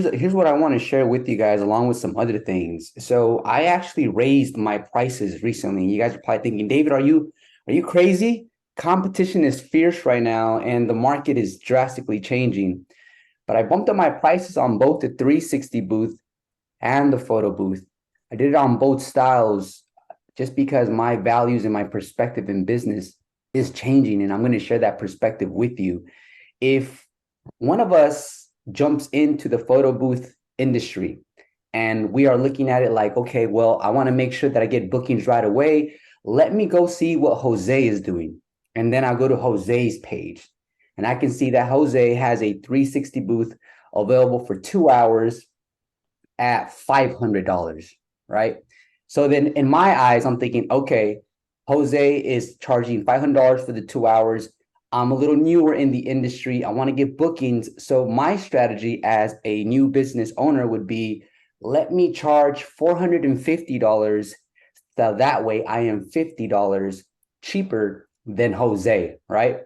Here's what I want to share with you guys along with some other things. So I actually raised my prices recently. You guys are probably thinking, David, are you crazy? Competition is fierce right now and the market is drastically changing. But I bumped up my prices on both the 360 booth and the photo booth. I did it on both styles just because my values and my perspective in business is changing, and I'm going to share that perspective with you. If one of us jumps into the photo booth industry and we are looking at it like, okay, well, I want to make sure that I get bookings right away. Let me go see what Jose is doing. And then I'll go to Jose's page and I can see that Jose has a 360 booth available for 2 hours at $500, right? So then in my eyes, I'm thinking, okay, Jose is charging $500 for the 2 hours. I'm a little newer in the industry. I want to get bookings. So my strategy as a new business owner would be, let me charge $450. So that way I am $50 cheaper than Jose, right?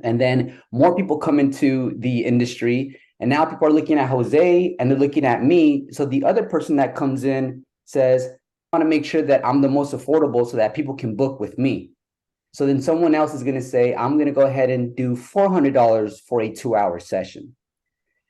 And then more people come into the industry. And now people are looking at Jose and they're looking at me. So the other person that comes in says, I want to make sure that I'm the most affordable so that people can book with me. So then someone else is going to say, I'm going to go ahead and do $400 for a 2 hour session.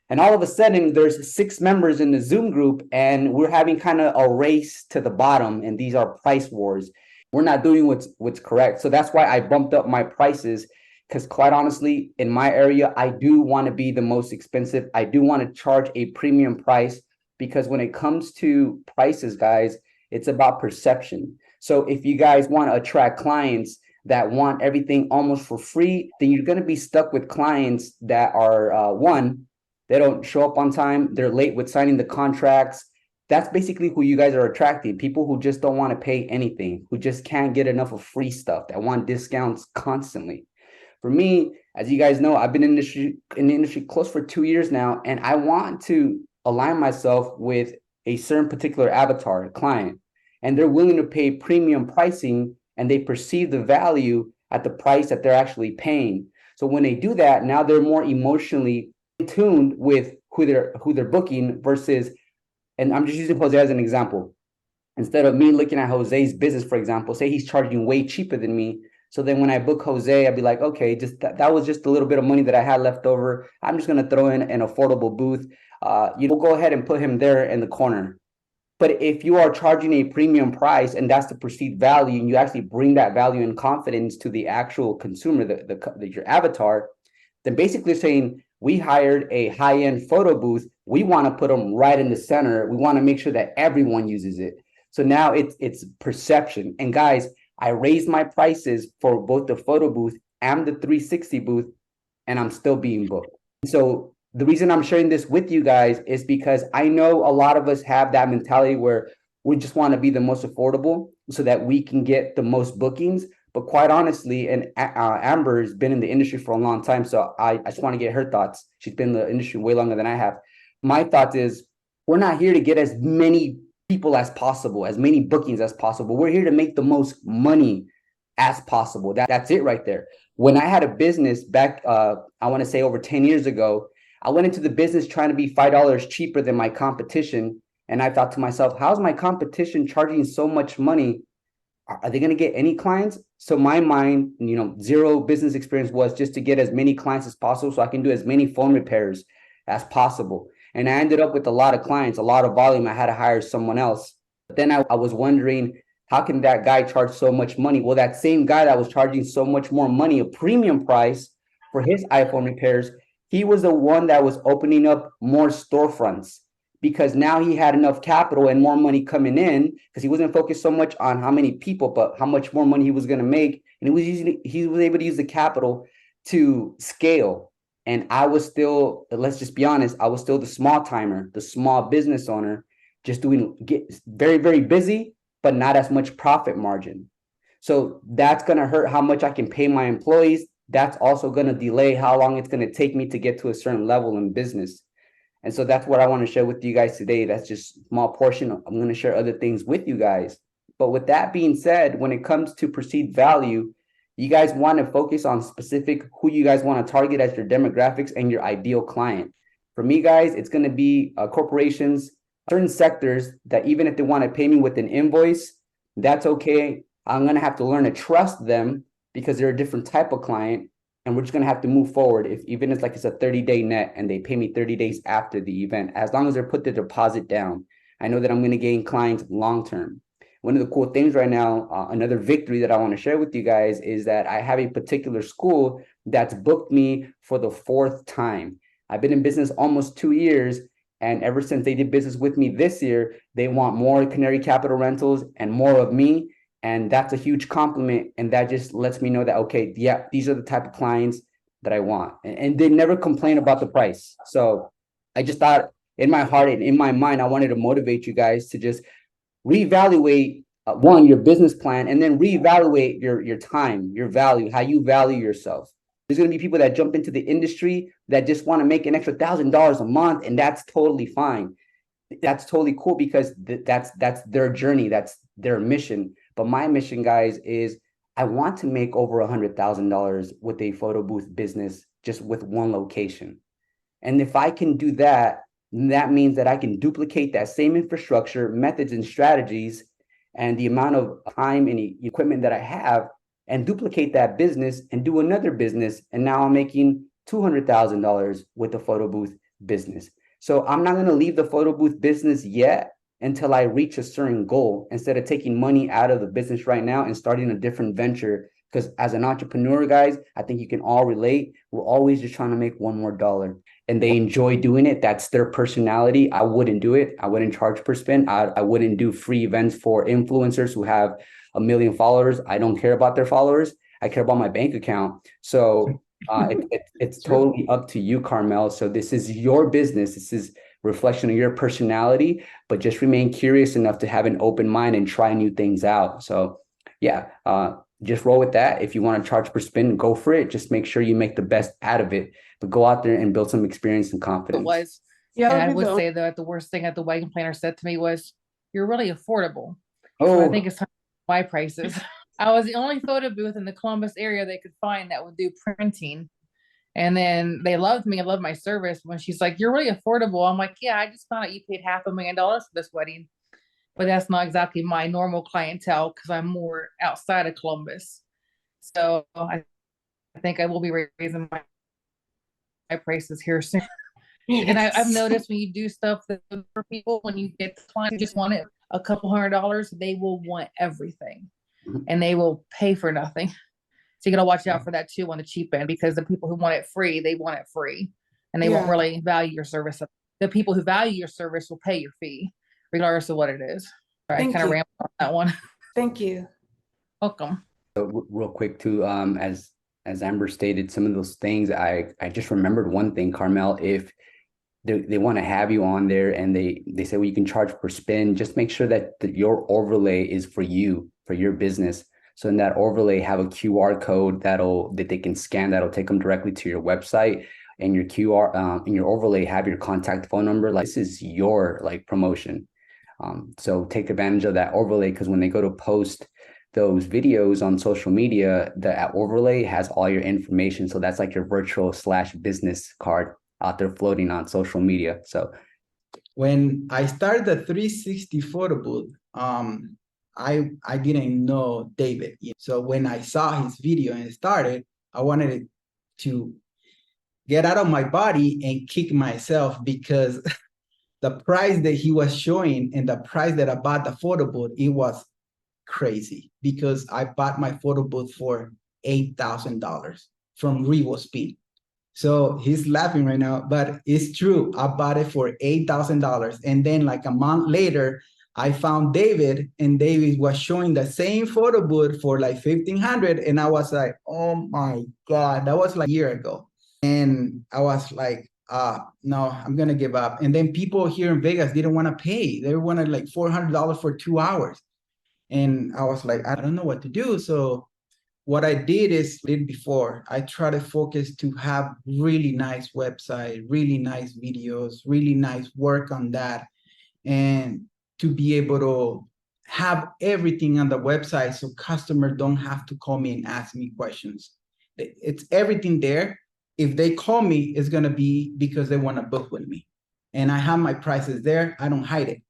And all of a sudden, there's 6 members in the Zoom group, and we're having kind of a race to the bottom. And these are price wars. We're not doing what's correct. So that's why I bumped up my prices. Because quite honestly, in my area, I do want to be the most expensive. I do want to charge a premium price because when it comes to prices, guys, it's about perception. So if you guys want to attract clients that want everything almost for free, then you're going to be stuck with clients that are one, they don't show up on time, they're late with signing the contracts. That's basically who you guys are attracting. People who just don't want to pay anything, who just can't get enough of free stuff, that want discounts constantly. For me, as you guys know, I've been in the industry close for 2 years now, and I want to align myself with a certain particular avatar, client, and they're willing to pay premium pricing and they perceive the value at the price that they're actually paying. So when they do that, now they're more emotionally tuned with who they're booking versus, and I'm just using Jose as an example. Instead of me looking at Jose's business, for example, say he's charging way cheaper than me. So then when I book Jose, I'd be like, okay, just that was just a little bit of money that I had left over. I'm just going to throw in an affordable booth. Go ahead and put him there in the corner. But if you are charging a premium price and that's the perceived value, and you actually bring that value and confidence to the actual consumer, your avatar, then basically saying, we hired a high-end photo booth. We want to put them right in the center. We want to make sure that everyone uses it. So now it's perception. And guys, I raised my prices for both the photo booth and the 360 booth, and I'm still being booked. So the reason I'm sharing this with you guys is because I know a lot of us have that mentality where we just want to be the most affordable so that we can get the most bookings. But quite honestly, and Amber has been in the industry for a long time, so I just want to get her thoughts. She's been in the industry way longer than I have. My thought is, we're not here to get as many people as possible, as many bookings as possible. We're here to make the most money as possible. That's it right there. When I had a business back, I want to say over 10 years ago, I went into the business trying to be $5 cheaper than my competition. And I thought to myself, how's my competition charging so much money? Are they going to get any clients? So my mind, zero business experience was just to get as many clients as possible so I can do as many phone repairs as possible. And I ended up with a lot of clients, a lot of volume. I had to hire someone else. But then I was wondering, how can that guy charge so much money? Well, that same guy that was charging so much more money, a premium price for his iPhone repairs, he was the one that was opening up more storefronts because now he had enough capital and more money coming in because he wasn't focused so much on how many people, but how much more money he was going to make. And he was able to use the capital to scale. And I was still, let's just be honest, I was still the small timer, the small business owner, just get very, very busy, but not as much profit margin. So that's going to hurt how much I can pay my employees. That's also going to delay how long it's going to take me to get to a certain level in business. And so that's what I want to share with you guys today. That's just a small portion. I'm going to share other things with you guys. But with that being said, when it comes to perceived value, you guys want to focus on specific who you guys want to target as your demographics and your ideal client. For me, guys, it's going to be corporations, certain sectors that even if they want to pay me with an invoice, that's okay. I'm going to have to learn to trust them because they're a different type of client. And we're just going to have to move forward. If even if it's a 30-day net and they pay me 30 days after the event, as long as they put the deposit down, I know that I'm going to gain clients long term. One of the cool things right now, another victory that I want to share with you guys is that I have a particular school that's booked me for the 4th time. I've been in business almost 2 years. And ever since they did business with me this year, they want more Canary Capital Rentals and more of me. And that's a huge compliment. And that just lets me know that, okay, yeah, these are the type of clients that I want. And they never complain about the price. So I just thought in my heart and in my mind, I wanted to motivate you guys to just reevaluate one, your business plan, and then reevaluate your time, your value, how you value yourself. There's going to be people that jump into the industry that just want to make an extra $1,000 a month, and that's totally fine. That's totally cool because that's their journey, that's their mission. But my mission, guys, is I want to make over $100,000 with a photo booth business just with one location. And if I can do that, that means that I can duplicate that same infrastructure, methods, and strategies, and the amount of time and equipment that I have, and duplicate that business and do another business. And now I'm making $200,000 with the photo booth business. So I'm not going to leave the photo booth business yet until I reach a certain goal, instead of taking money out of the business right now and starting a different venture. Because as an entrepreneur, guys, I think you can all relate. We're always just trying to make one more dollar, and they enjoy doing it. That's their personality. I wouldn't do it. I wouldn't charge per spin. I wouldn't do free events for influencers who have 1 million followers. I don't care about their followers. I care about my bank account. So it's totally up to you, Carmel. So this is your business. This is reflection of your personality, but just remain curious enough to have an open mind and try new things out. So yeah, just roll with that. If you want to charge per spin, go for it. Just make sure you make the best out of it, but go out there and build some experience and confidence. It was. Yeah, and I would say that the worst thing that the wedding planner said to me was, "You're really affordable." So I think it's time to my prices. I was the only photo booth in the Columbus area they could find that would do printing. And then they loved me and loved my service. When she's like, "You're really affordable." I'm like, "Yeah, I just found out you paid $500,000 for this wedding." But that's not exactly my normal clientele because I'm more outside of Columbus. So I think I will be raising my prices here soon. Yes. And I've noticed when you do stuff for people, when you get clients who just want it a couple $100, they will want everything and they will pay for nothing. So you got to watch out for that too on the cheap end, because the people who want it free, they want it free and they won't really value your service. The people who value your service will pay your fee regardless of what it is. I kind of rambled on that one. Thank you. Welcome. So real quick too, as Amber stated, some of those things, I just remembered one thing, Carmel. If they want to have you on there and they say, well, you can charge per spin, just make sure that your overlay is for you, for your business. So in that overlay, have a QR code that they can scan, that'll take them directly to your website. And your QR in your overlay, have your contact phone number. Like, this is your promotion. So take advantage of that overlay, because when they go to post those videos on social media, the overlay has all your information. So that's like your virtual / business card out there floating on social media. So when I started the 360 photo booth, I didn't know David. So when I saw his video and it started, I wanted to get out of my body and kick myself, because the price that he was showing and the price that I bought the photo booth, it was crazy, because I bought my photo booth for $8,000 from Revo Speed. So he's laughing right now, but it's true. I bought it for $8,000. And then like a month later, I found David, and David was showing the same photo booth for like $1,500. And I was like, oh my God, that was like a year ago. And I was like, no, I'm going to give up. And then people here in Vegas didn't want to pay. They wanted like $400 for 2 hours. And I was like, I don't know what to do. So what I did before, I try to focus to have really nice website, really nice videos, really nice work on that, and to be able to have everything on the website so customers don't have to call me and ask me questions. It's everything there, if they call me, it's going to be because they want to book with me. And I have my prices there. I don't hide it,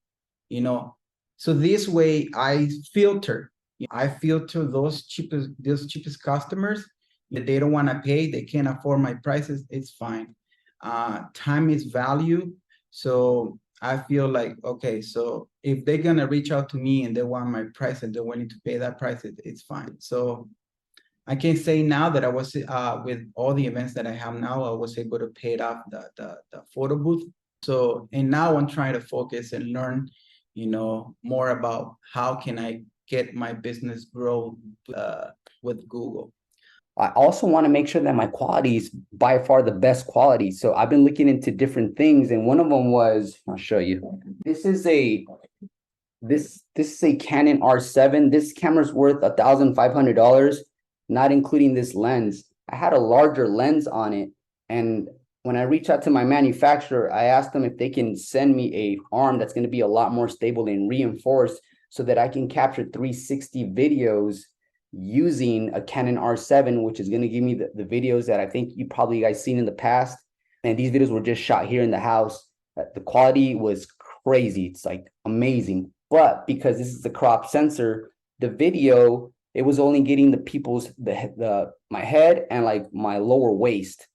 you know. So this way I filter those cheapest customers. If they don't want to pay, they can't afford my prices, it's fine. Time is value. So I feel like, okay, so if they're gonna reach out to me and they want my price and they're willing to pay that price, it's fine. So I can say now that I was with all the events that I have now, I was able to pay it off the photo booth. So, and now I'm trying to focus and learn, you know, more about how can I get my business grow with Google. I also want to make sure that my quality is by far the best quality. So I've been looking into different things, and one of them was, I'll show you. This is a Canon R7. This camera's worth $1,500, not including this lens. I had a larger lens on it, and when I reached out to my manufacturer, I asked them if they can send me a arm that's going to be a lot more stable and reinforced so that I can capture 360 videos using a Canon R7, which is going to give me the videos that I think you probably guys seen in the past. And these videos were just shot here in the house. The quality was crazy. It's like amazing. But because this is the crop sensor, the video, it was only getting the people's, my head and like my lower waist.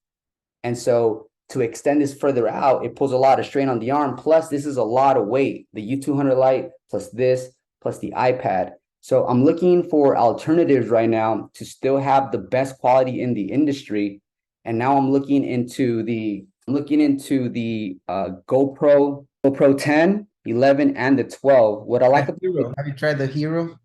And so to extend this further out, it pulls a lot of strain on the arm. Plus, this is a lot of weight. The U200 Lite plus this, plus the iPad. So I'm looking for alternatives right now to still have the best quality in the industry. And now I'm looking into the GoPro 10, 11, and the 12. What I like about Hero. Have you tried the Hero?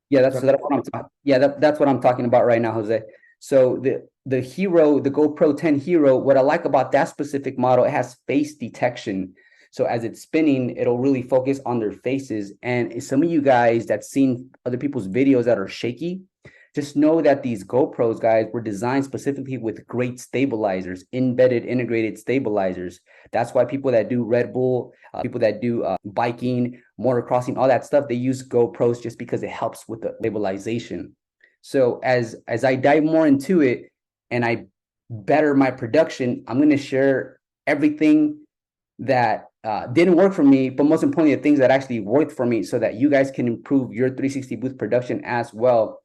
Yeah, that's what I'm talking. Yeah, that's what I'm talking about right now, Jose. So the Hero, the GoPro 10 Hero, what I like about that specific model, it has face detection. So as it's spinning, it'll really focus on their faces. And some of you guys that's seen other people's videos that are shaky, just know that these GoPros, guys, were designed specifically with great stabilizers, embedded integrated stabilizers. That's why people that do Red Bull, people that do biking, motocrossing, all that stuff, they use GoPros just because it helps with the stabilization. So as I dive more into it and I better my production, I'm going to share everything that didn't work for me, but most importantly, the things that actually worked for me so that you guys can improve your 360 booth production as well.